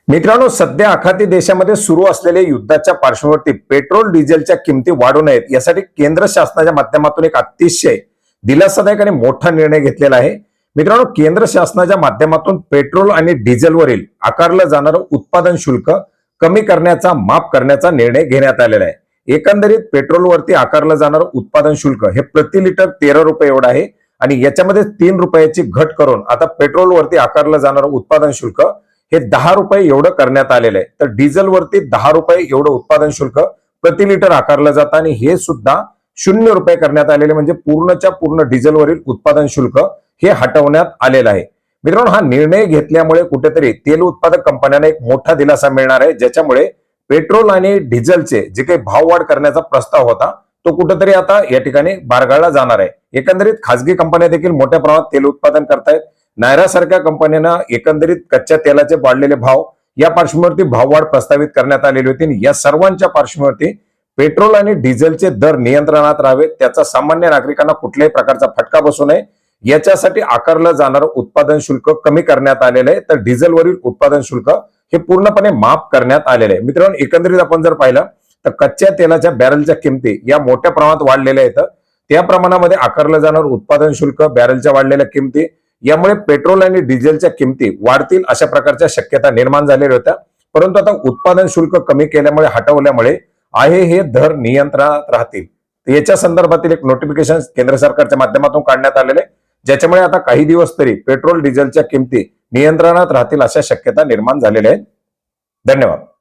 मित्रांनो, सध्या आखाती देशामध्ये सुरू असलेल्या युद्धाच्या पार्श्वभूमीवरती पेट्रोल डिझेलच्या किमती वाढू नयेत यासाठी केंद्र शासनाच्या माध्यमातून एक अतिशय दिलासादायक आणि मोठा निर्णय घेतलेला आहे. मित्रांनो, केंद्र शासनाच्या माध्यमातून पेट्रोल आणि डिझेलवरील आकारलं जाणारं उत्पादन शुल्क कमी करण्याचा, माफ करण्याचा निर्णय घेण्यात आलेला आहे. एकंदरीत पेट्रोलवरती आकारलं जाणारं उत्पादन शुल्क हे प्रति लिटर 13 रुपये एवढं आहे आणि याच्यामध्ये 3 रुपयाची घट करून आता पेट्रोलवरती आकारलं जाणारं उत्पादन शुल्क हे 10 रुपये एवढं करण्यात आलेलं आहे. तर डिझेलवरती 10 रुपये एवढं उत्पादन शुल्क प्रति लिटर आकारलं जातं आणि हे सुद्धा 0 रुपये करण्यात आलेले, म्हणजे पूर्णच्या पूर्ण डिझेलवरील उत्पादन शुल्क हे हटवण्यात आलेलं आहे. मित्रांनो, हा निर्णय घेतल्यामुळे कुठेतरी तेल उत्पादक कंपन्यांना एक मोठा दिलासा मिळणार आहे, ज्याच्यामुळे पेट्रोल आणि डिझेलचे जे काही भाववाढ करण्याचा प्रस्ताव होता तो कुठेतरी आता या ठिकाणी बारगाळला जाणार आहे. एकंदरीत खासगी कंपन्या देखील मोठ्या प्रमाणात तेल उत्पादन करतायत. नायरा सारख्या कंपन्यांना एकंदरीत कच्च्या तेलाचे वाढलेले भाव या पार्श्वभूमीवरती भाववाढ प्रस्तावित करण्यात आलेली होती. या सर्वांच्या पार्श्वभूमीवरती पेट्रोल आणि डिझेलचे दर नियंत्रणात राहावेत, त्याचा सामान्य नागरिकांना कुठल्याही प्रकारचा फटका बसू नये याच्यासाठी आकारलं जाणारं उत्पादन शुल्क कमी करण्यात आलेलं आहे. तर डिझेलवरील उत्पादन शुल्क हे पूर्णपणे माफ करण्यात आलेले आहे. मित्रांनो, एकंदरीत आपण जर पाहिलं तर कच्च्या तेलाच्या बॅरलच्या किमती या मोठ्या प्रमाणात वाढलेल्या आहेत. त्या प्रमाणामध्ये आकारलं जाणारं उत्पादन शुल्क, बॅरलच्या वाढलेल्या किमती यामुळे पेट्रोल आणि डिझेलच्या किमती वाढतील अशा प्रकारच्या शक्यता निर्माण झालेल्या होत्या. परंतु आता उत्पादन शुल्क कमी केल्यामुळे, हटवल्यामुळे आहे हे दर नियंत्रणात राहतील. याच्या संदर्भातील एक नोटिफिकेशन केंद्र सरकारच्या माध्यमातून काढण्यात आलेले, ज्याच्यामुळे आता काही दिवस तरी पेट्रोल डिझेलच्या किमती नियंत्रणात राहतील अशा शक्यता निर्माण झालेल्या आहेत. धन्यवाद.